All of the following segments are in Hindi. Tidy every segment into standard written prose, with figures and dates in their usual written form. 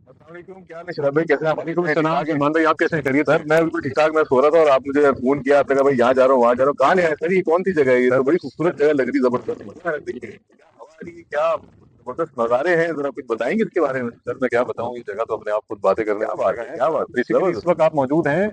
अस्सलामुअलैकुम, क्या हाल है शराब भाई, कैसे हैं आप? वालेकुम ठीक सलाम ठाक है सलमान भाई, आप कैसे हैं? खैरियत से? सर? मैं बिल्कुल ठीक ठाक। मैं सो रहा था और आप मुझे फोन किया, आपने कहा भाई यहाँ जा रहा हूँ वहां जा रहा हूँ। कहाँ ले आए सर? ये कौन सी जगह है? ये तो बड़ी खूबसूरत जगह लग रही है, जबरदस्त मजा आ रही है। क्या हवा आ रही है, क्या जबरदस्त नजारे हैं, जरा कुछ बताएंगे इसके बारे में? सर मैं क्या बताऊं, ये जगह तो अपने आप खुद बातें करने क्या की बात है, जगह है। क्या बात है, बेसिकली इस जबरदस्त। वक्त आप मौजूद हैं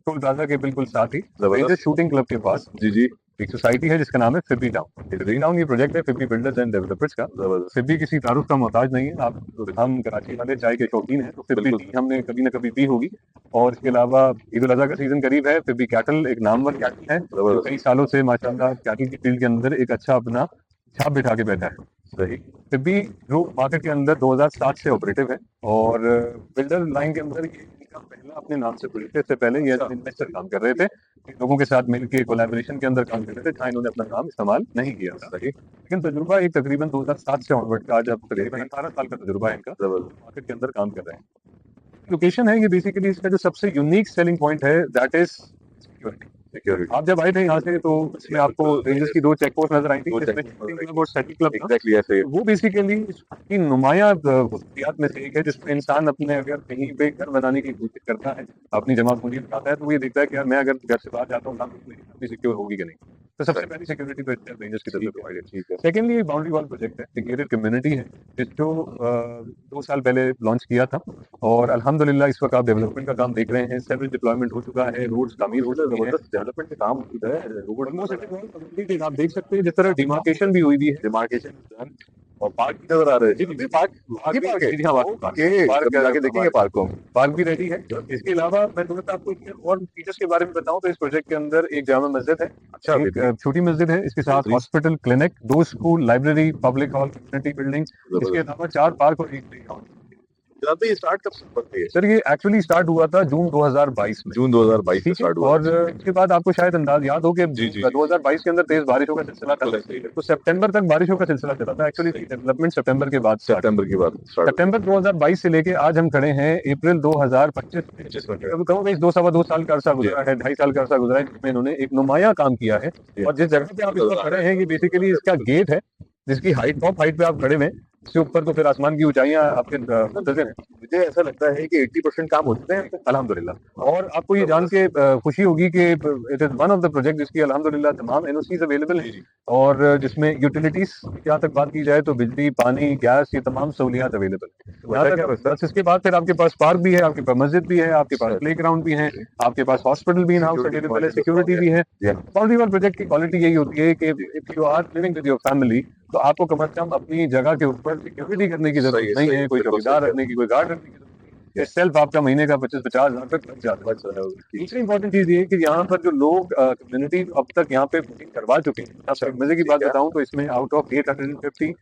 टोल प्लाजा के बिल्कुल साथ ही रेंजर जबरदस्त। शूटिंग क्लब के पास। जी जी। एक सोसाइटी है जिसका नाम है फिब्बी टाउन। जी फिब्बी जी। टाउन ये प्रोजेक्ट है फिब्बी बिल्डर्स एंड डेवलपर्स का। जबरदस्त। फिब्बी किसी तारुफ का मोहताज नहीं है। आप बिल्कुल हम कराची वाले चाय के शौकीन हैं, तो फिब्बी बिल्कुल। टी हमने कभी ना कभी पी होगी। और इसके अलावा ईद उल अजहा का सीजन करीब है। फिब्बी कैटल एक नामवर कैटल है जो जबरदस्त। कई सालों से माशाल्लाह कैटल की फील्ड के अंदर एक अच्छा अपना छाप बिठा के बैठा है। सही। फिब्बी ग्रुप मार्केट के अंदर 2007 से ऑपरेटिव है और बिल्डर लाइन के अंदर ये इनका पहला अपने नाम से प्रोजेक्ट है। इससे पहले ये इन्वेस्टर काम कर रहे थे, लोगों के साथ मिलकर कोलैबोरेशन के अंदर काम कर रहे थे, जहाँ इन्होंने अपना नाम इस्तेमाल नहीं किया था। सही। लेकिन तजुर्बा एक तकरीबन 2007 से ऑनवर्ड का, आज अब तकरीबन 18 साल का तजुर्बा है इनका, जबरदस्त। मार्केट के अंदर काम कर रहे हैं। लोकेशन है ये, बेसिकली इसका जो सबसे यूनिक सेलिंग पॉइंट है दैट इज सिक्योरिटी। सिक्योरिटी। आप जब आए थे यहाँ से तो इसमें आपको रेंजर्स की दो चेक पोस्ट नजर आई थी, दो जिसमें चेक शूटिंग क्लब और सेटल क्लब था। एग्जैक्टली ऐसे। तो वो बेसिकली इसकी नुमाया खसूसियात में से एक है, जिसमें इंसान अपने अगर कहीं पे घर बनाने की कोशिश करता है, अपनी जमा पूंजी लगाता है, तो वो ये देखता है कि यार मैं अगर घर से बाहर जाता हूँ अपनी सिक्योर होगी कि नहीं। तो सबसे पहली सिक्योरिटी तो रेंजर्स की तरफ से ठीक है। प्रोवाइडेड। ठीक है। सेकेंडली एक बाउंड्री वॉल प्रोजेक्ट है, एक गेटेड कम्युनिटी है जिसको 2 साल पहले लॉन्च किया था। और अल्हम्दुलिल्लाह इस वक्त आप डेवलपमेंट का काम देख रहे हैं, सेवरल डिप्लॉयमेंट हो चुका है, रोड्स तामीर हो चुकी हैं। जबरदस्त डेवलपमेंट का काम होता है, रोड ऑलमोस्ट कंप्लीटेड, आप देख सकते हैं जिस तरह डिमार्केशन भी हुई भी है। डिमार्केशन और पार्क भी नजर आ रहे जी हैं। जी जी, अभी पार्क पार्क ये भी, पार्क है। जी हाँ, ओके, पार्क कभी जाके देखेंगे पार्क को हम। पार्क भी रेडी है। इसके अलावा मैं थोड़ा सा आपको इसके और फीचर्स के बारे में बताऊं तो इस प्रोजेक्ट के अंदर एक जामा मस्जिद है, अच्छा एक बेहतरीन। छोटी मस्जिद है, इसके साथ बेहतरीन। Hospital, clinic, 2 school, library, public hall, community building, इसके जबरदस्त। अलावा 4 पार्क और एक प्लेग्राउंड। जनाब ये स्टार्ट कब से बनती है? सर ये एक्चुअली स्टार्ट हुआ था जून 2022 में। जून 2022 में ठीक है, स्टार्ट हुआ और था। इसके बाद आपको शायद अंदाज याद हो कि जी जी। 2022 के अंदर तेज बारिशों का सिलसिला था, तो सितंबर तक बारिशों का सिलसिला चला था। एक्चुअली डेवलपमेंट सितंबर के बाद स्टार्ट। सितंबर की बात स्टार्ट हुई। सितंबर 2022 से लेके आज हम खड़े हैं अप्रैल 2025 में। 25 में। अब कहूँ इस 2 सवा 2 साल का अरसा जी गुजरा है, 2.5 साल का अरसा गुजरा है, जिसमें इन्होंने एक नुमाया काम किया है। जी। और जिस जगह पे आप इस वक्त खड़े हैं ये बेसिकली इसका गेट है, जिसकी हाइट, टॉप हाइट पे आप खड़े हुए हैं। इससे ऊपर तो फिर आसमान की ऊंचाइयां आपके मुंतजिर हैं। मुझे ऐसा लगता है कि 80% काम हो चुके हैं। अल्हम्दुलिल्लाह। और आपको ये जान के खुशी होगी कि it is one of the project जिसकी अल्हम्दुलिल्लाह तमाम एनओसीज अवेलेबल है। और जिसमें यूटिलिटीज की जहाँ तक बात की जाए तो बिजली, पानी, गैस, ये तमाम सहूलियात अवेलेबल है। यहाँ वजह तक क्या है सर? बस इसके बाद फिर आपके पास पार्क भी है, आपके पास मस्जिद भी है, आपके पास प्ले ग्राउंड भी है, आपके पास हॉस्पिटल भी इन हाउस अवेलेबल है, सिक्योरिटी भी है। बाउंड्री वॉल प्रोजेक्ट की क्वालिटी यही होती है कि if you are living with your family तो आपको कम से कम अपनी जगह के ऊपर सिक्योरिटी करने की जरूरत नहीं है, कोई चौकीदार रखने की, कोई गार्ड रखने की जरूरत नहीं है। सेल्फ आपका महीने का 25-50 हज़ार तक लग जाता है। दूसरी इंपॉर्टेंट चीज ये है कि यहाँ पर जो लोग कम्युनिटी अब तक यहाँ पे बुकिंग करवा चुके हैं, आपको एक मजे की बात बताऊं तो इसमें out of 850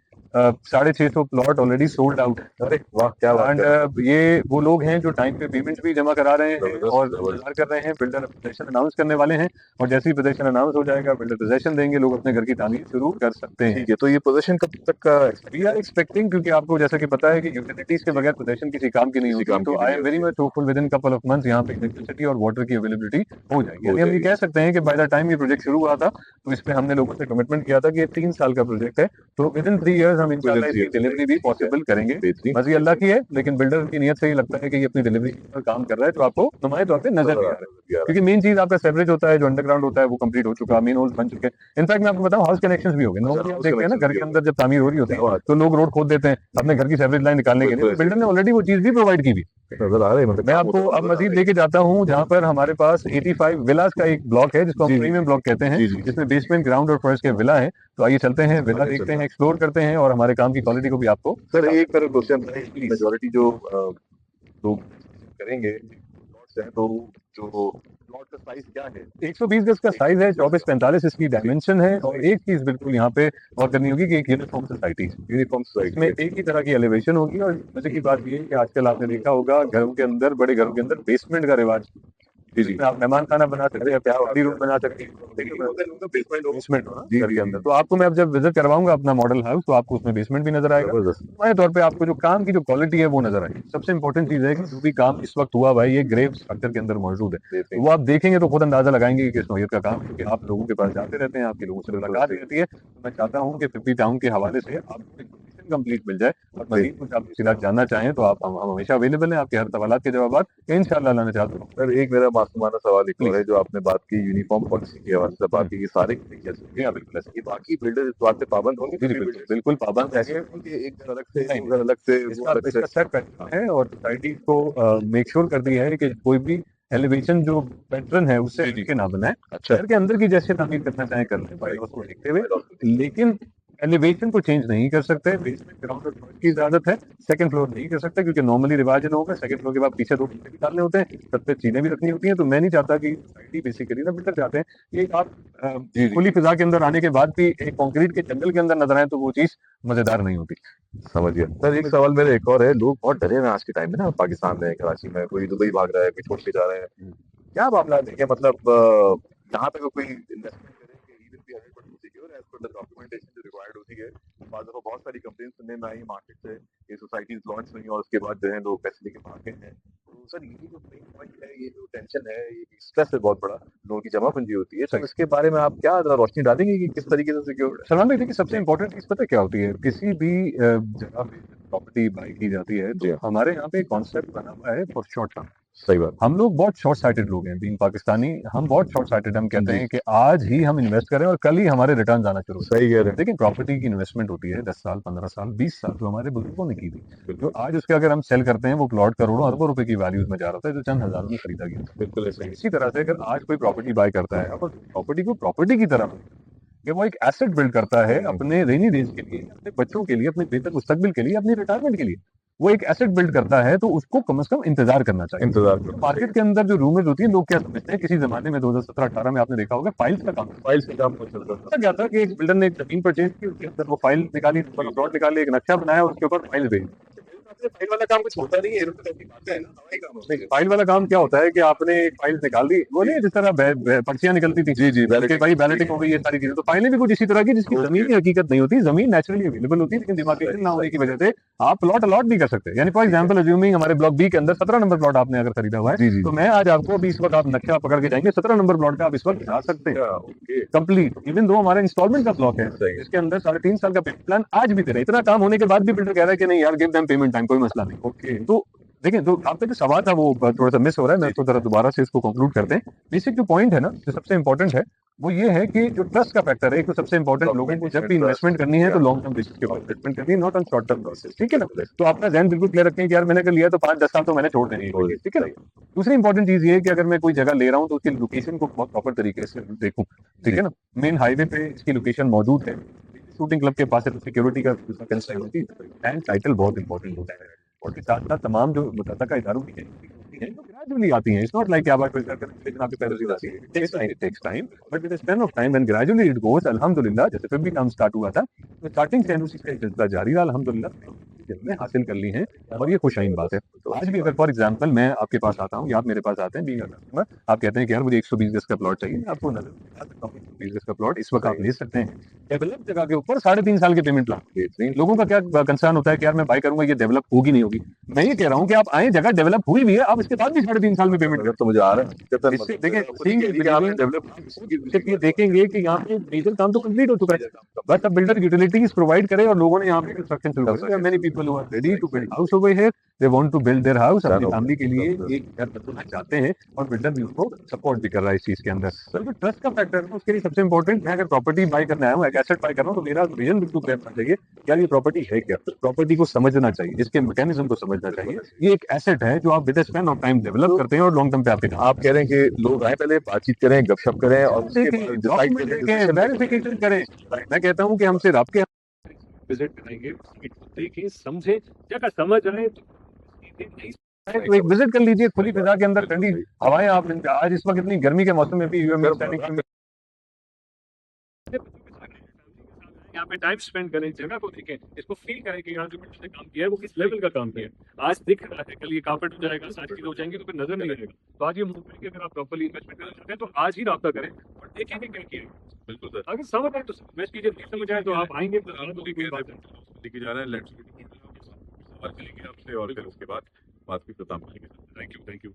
650 plot already sold out है। अरे वाह, क्या बात एंड है। ये वो लोग हैं जो टाइम पे पेमेंट भी जमा करा रहे हैं जबरदस्त और जबरदस्त। इंतजार कर रहे हैं। बिल्डर पोजेशन अनाउंस करने वाले हैं और जैसे ही पोजेशन अनाउंस हो जाएगा, बिल्डर पोजेशन देंगे, लोग अपने घर की तामीर शुरू कर सकते हैं। ठीक है, तो ये पोजीशन कब तक का? वी आर एक्सपेक्टिंग, क्योंकि आपको जैसा कि पता है कि यूटिलिटीज के बगैर पोजेशन किसी काम की नहीं किसी होती, काम तो की आई नहीं एम वेरी होती much hopeful with in couple of months यहाँ पे इलेक्ट्रिसिटी और वाटर की अवेलेबिलिटी हो जाएगी। हो यानी हम ये जाएगी। कह सकते हैं कि बाय द टाइम ये प्रोजेक्ट शुरू हुआ था तो इस पे हमने लोगों से कमिटमेंट किया था कि ये 3 साल का प्रोजेक्ट है, तो विद इन 3 इयर्स हम इंशाल्लाह इसकी डिलीवरी भी पॉसिबल करेंगे। बेहतरीन। मर्जी अल्लाह की है, लेकिन बिल्डर की नीयत से ही लगता है कि ये अपनी डिलीवरी पर काम कर रहा है, तो आपको नुमाया तौर पर नजर भी आ रहा है। क्योंकि मेन चीज आपका सेवरेज होता है, जो अंडरग्राउंड होता है वो कंप्लीट हो चुका, मेन होल्स बन चुके हैं। इनफैक्ट मैं आपको बताऊं हाउस कनेक्शन भी हो गए। नॉर्मली आप देखते हैं ना घर के अंदर जब तामीर हो रही होती है तो लोग रोड खोद देते हैं अपने घर की सेवरेज लाइन निकालने के लिए, तो बिल्डर ने ऑलरेडी वो चीज भी प्रोवाइड की भी। नजर आ रहे हैं, मतलब मैं आपको अब मजीद लेके जाता हूँ जहाँ पर हमारे पास 85 विलास का एक ब्लॉक है जिसको हम प्रीमियम ब्लॉक कहते हैं, जिसमें बेसमेंट, ग्राउंड और फर्स्ट के विला है। तो आइए चलते हैं, विला देखते हैं, एक्सप्लोर करते हैं और हमारे काम की क्वालिटी को भी आपको। सर एक मेरा क्वेश्चन है, मेजोरिटी जो लोग करेंगे प्लॉट्स हैं, तो जो प्लॉट का साइज क्या है? 120 गज का साइज है, 24-45 इसकी डायमेंशन है। और एक चीज बिल्कुल यहाँ पे और करनी होगी कि एक यूनिफॉर्म सोसाइटी, यूनिफॉर्म इसमें सोसाइटी। एक ही तरह की एलिवेशन होगी। और मजे की बात ये है कि आजकल आपने देखा होगा घरों के अंदर, बड़े घरों के अंदर बेसमेंट का रिवाज, जी जी। जिसमें आप मेहमान खाना बना सकते हैं, फैमिली रूम बना सकते हैं, बेसमेंट होना जी घर जी के अंदर। तो आपको मैं अब जब विजिट करवाऊंगा अपना मॉडल हाउस तो आपको उसमें बेसमेंट भी नजर आएगा। जबरदस्त। हमारे तौर पे आपको जो काम की जो क्वालिटी है वो नजर आएगी। सबसे इंपॉर्टेंट चीज है कि जो भी काम इस वक्त हुआ भाई ये ग्रेव स्ट्रक्चर के अंदर मौजूद है, तो वो आप देखेंगे तो खुद अंदाजा लगाएंगे कि किस नौयत का काम है, क्योंकि आप लोगों के पास जाते रहते हैं, आपके लोगों से मुलाकात रहती है। तो मैं चाहता हूँ कि फिफ्टी टाउन के हवाले से आप कंप्लीट मिल जाए। और मजीद कुछ आप सीधा जानना चाहें तो आप हम हमेशा अवेलेबल हैं, आपके हर सवालात के जवाब इंशाल्लाह लाना चाहता हूँ। सर एक मेरा मासूमाना सवाल एक और प्लीज। है, जो आपने बात की यूनिफॉर्म पॉलिसी के हवाले से बात की कि सारे जी हाँ, बिल्कुल ऐसा। ये बाकी बिल्डर इस बात पे पाबंद होंगे? जी, जी, बिल्कुल, बिल्कुल पाबंद है। ऐसे उनके एक घर अलग से, नहीं, वो घर अलग से, वो इसका अलग से। इसका सेट पैटर्न है और सोसाइटी को मेक श्योर कर दिया है कि कोई भी एलिवेशन जो पैटर्न है उससे हटके ना बनाए। अच्छा। शहर के अंदर की जैसे तामीर करना चाहे कर लें बाईलॉज को देखते हुए, लेकिन एलिवेशन को चेंज नहीं कर सकते। बेसमेंट ग्राउंड फ्लोर की इजाजत है, सेकंड फ्लोर नहीं कर सकते क्योंकि नॉर्मली रिवाज न होगा सेकंड फ्लोर के बाद पीछे 2 कमरे भी डालने होते हैं, छत पे चीजें भी रखनी होती हैं। तो मैं नहीं चाहता कि सोसाइटी बेसिकली ना बिल्डर चाहते हैं कि आप खुली फिजा के अंदर आने के बाद भी एक कंक्रीट के जंगल के अंदर नजर आए तो वो चीज मजेदार नहीं होती। समझ गया सर। एक सवाल मेरा एक और है, लोग बहुत डरे हैं आज के टाइम में ना, पाकिस्तान में, कराची में, कोई दुबई भाग रहा है, कोई छोड़ के जा रहे हैं। क्या मामला है कि मतलब यहाँ पे कोई इन्वेस्टमेंट करे कि he will be 100% secure as per the documentation जो रिक्वायर्ड होती है। बाद में बहुत सारी कंप्लेन सुनने में आई मार्केट से, ये सोसाइटीज लॉन्च हुई और उसके बाद जो है लोग पैसे लेके भाग गए हैं। तो सर ये जो पेन पॉइंट है, ये जो टेंशन है, ये स्ट्रेस है बहुत बड़ा, लोगों की जमापूंजी होती है, तो इसके बारे में आप क्या जरा रोशनी डालेंगे कि किस तरीके से सिक्योर है? सलमान भाई देखिए, सबसे इंपॉर्टेंट चीज पता है क्या होती है? किसी भी जगह पे प्रॉपर्टी बाई की जाती है जी तो हाँ। हमारे यहाँ पे कॉन्सेप्ट बना हुआ है फॉर शॉर्ट टर्म। सही बात। हम लोग बहुत शॉर्ट साइटेड लोग हैं, बीइंग पाकिस्तानी हम बहुत शॉर्ट साइटेड। हम कहते जी। हैं कि आज ही हम इन्वेस्ट करें और कल ही हमारे रिटर्न आना शुरू हो जाए। सही कह रहे हैं। लेकिन प्रॉपर्टी की इन्वेस्टमेंट होती है 10 साल, 15 साल, 20 साल, जो हमारे बुजुर्गों ने की थी। बिल्कुल जो आज उसके अगर हम सेल करते हैं वो प्लॉट करोड़ों अरबों रुपए की वैल्यूज में जा रहा था, जो चंद हजारों में खरीदा गया था। बिल्कुल ऐसा ही। इसी तरह से अगर आज कोई प्रॉपर्टी बाय करता है और प्रॉपर्टी को प्रॉपर्टी की तरह कि वो एक एसेट बिल्ड करता है अपने रेनी डेज के लिए, अपने बच्चों के लिए, अपने बेहतर मुस्तकबिल के लिए, अपनी रिटायरमेंट के लिए, वो एक एसेट बिल्ड करता है, तो उसको कम से कम इंतजार करना चाहिए। इंतजार करो। मार्केट के अंदर जो रूमर्स होती है, लोग क्या समझते हैं, किसी जमाने में 2017-18 में आपने देखा होगा फाइल्स का काम फाइल्स का काम बहुत चलता था। ऐसा क्या था कि एक बिल्डर ने एक जमीन परचेज की, उसके अंदर वो फाइल निकाली, प्लॉट निकाले, एक नक्शा बनाया और उसके ऊपर फाइल भेज। फाइल वाला काम कुछ होता नहीं है, फाइल वाला काम क्या होता है कि आपने एक फाइल निकाल दी, वो नहीं जिस तरह पर्चियां निकलती थी, जी जी, कि भाई बैलेटिंग हो गई, ये सारी चीजें। तो फाइलें भी कुछ इसी तरह की जिसकी जमीन की हकीकत नहीं होती, जमीन नेचुरली अवेलेबल होती है लेकिन डिमार्केशन ना होने की वजह से आप प्लॉट अलॉट नहीं कर सकते। यानी फॉर एग्जांपल अज्यूमिंग हमारे ब्लॉक बी के अंदर 17 नंबर प्लॉट आपने अगर खरीदा हुआ जी, है, जी। तो मैं आज आपको अभी इस वक्त आप नक्शा पकड़ के जाएंगे 17 नंबर प्लॉट पे आप इस वक्त जा सकते हैं ओके। कंप्लीट, इवन दो हमारा इंस्टॉलमेंट का ब्लॉक है सही है। इसके अंदर 3.5 साल का पेमेंट प्लान आज भी तेरा, इतना काम होने के बाद भी बिल्डर कह रहा है कि नहीं यार गिव देम पेमेंट टाइम, कोई मसला नहीं। ओके। तो देखिए, तो आपका जो सवाल था वो थोड़ा सा मिस हो रहा है, मैं तो जरा दोबारा से इसको कंक्लूड करते हैं। बेसिक जो पॉइंट है ना, जो सबसे इंपॉर्टेंट है वो ये है कि जो ट्रस्ट का फैक्टर है, एक तो सबसे इंपॉर्टेंट, लोगों को जब भी इन्वेस्टमेंट करनी है तो लॉन्ग टर्म बेसिस के ऊपर इन्वेस्टमेंट करनी है, not on short term process, ठीक है ना? तो अपना ध्यान बिल्कुल क्लियर रखें कि यार मैंने अगर लिया तो 5-10 साल तो मैंने छोड़ देनी है, ठीक है ना? दूसरी इंपॉर्टेंट चीज ये है कि अगर मैं कोई जगह ले रहा हूँ तो उसकी लोकेशन को बहुत प्रॉपर तरीके से देखूं, ठीक है ना? मेन हाईवे पे इसकी लोकेशन मौजूद है, शूटिंग क्लब के पास है, सिक्योरिटी का कंसर्न होती है, एंड टाइटल बहुत इंपॉर्टेंट होता है। और के साथ साथ तमाम जो मुतल्लिका इदारों की हैं जो ग्रेजुअली आती हैं, इट्स नॉट लाइक आप आपके पैरों से आती है, it takes time, but with the span of time when gradually it goes, अल्हम्दुलिल्लाह, जैसे फिर भी काम स्टार्ट हुआ था तो स्टार्टिंग से उसी का सिलसिला जारी रहा, अल्हम्दुलिल्लाह हमने हासिल कर ली हैं और ये खुशाइन बात है। तो आज भी अगर फॉर एग्जांपल मैं आपके पास आता हूँ या आप मेरे पास आते हैं, बीइंग अ कस्टमर, आप कहते हैं कि यार मुझे 120 गज का प्लॉट चाहिए, मैं आपको नजर दिखा सकता हूँ 120 गज का प्लॉट इस वक्त आप ले सकते हैं डेवलप जगह के ऊपर 3.5 साल के पेमेंट प्लान। लोगों का क्या कंसर्न होता है कि यार मैं बाय करूंगा, ये डेवलप होगी नहीं होगी। मैं ये कह रहा हूँ कि आप आए, जगह डेवलप हुई भी है, आप इसके बाद भी 3.5 साल में पेमेंट तो मुझे आ रहा है इससे देखिए ये देखेंगे कि यहाँ पे मेजर काम तो कंप्लीट हो चुका है, बस अब बिल्डर यूटिलिटीज प्रोवाइड करे और लोगों ने यहाँ पे कंस्ट्रक्शन शुरू कर दिया। Many people who are ready to build house over here, they want to build their house, अपनी फैमिली के लिए एक घर बनाना चाहते हैं और बिल्डर भी उसको सपोर्ट भी कर रहा है इस चीज के अंदर। सर जो ट्रस्ट का फैक्टर है उसके लिए सबसे इंपॉर्टेंट, मैं अगर प्रॉपर्टी बाय करने आया हूँ, एक एसेट बाय कर रहा हूँ, तो मेरा विजन बिल्कुल क्लियर होना चाहिए, यार ये प्रॉपर्टी है क्या, प्रॉपर्टी को समझना चाहिए, इसके मैकेनिज्म को समझना चाहिए। ये एक एसेट है जो आप with the span of time develop करते हैं और लॉन्ग टर्म पे आपके आप कह रहे हैं कि लोग आए, पहले बातचीत करें, गपशप करें और उसके बाद डिसाइड करें, वेरिफिकेशन करें। मैं कहता हूँ कि हम सिर्फ आपके विजिट कराएंगे, देखिए समझे, जगह समझ आए तो एक विजिट कर लीजिए खुली फिजा के अंदर, ठंडी हवाएं। आप आज इस वक्त इतनी गर्मी के मौसम में भी यहाँ पे टाइम स्पेंड करें, जगह को देखें, इसको फील करें कि यहाँ जो बिल्डर ने काम किया है वो किस लेवल का काम किया है। आज दिख रहा है, कल ये कार्पेट हो जाएगा, सारी चीजें हो जाएंगी तो फिर नजर नहीं आएगा। तो आज ये मूव करके अगर आप प्रॉपर्ली इन्वेस्टमेंट करना चाहते हैं तो आज ही राब्ता करें और देखें कि क्या किया। बिल्कुल सर, अगर समझ आए तो इन्वेस्ट कीजिए, नहीं समझ आए तो आप आएंगे तो कोई बात नहीं, लेके जा रहे हैं लेट्स सवाल करेंगे आपसे और फिर उसके बाद बात की खत्म करेंगे। Thank you.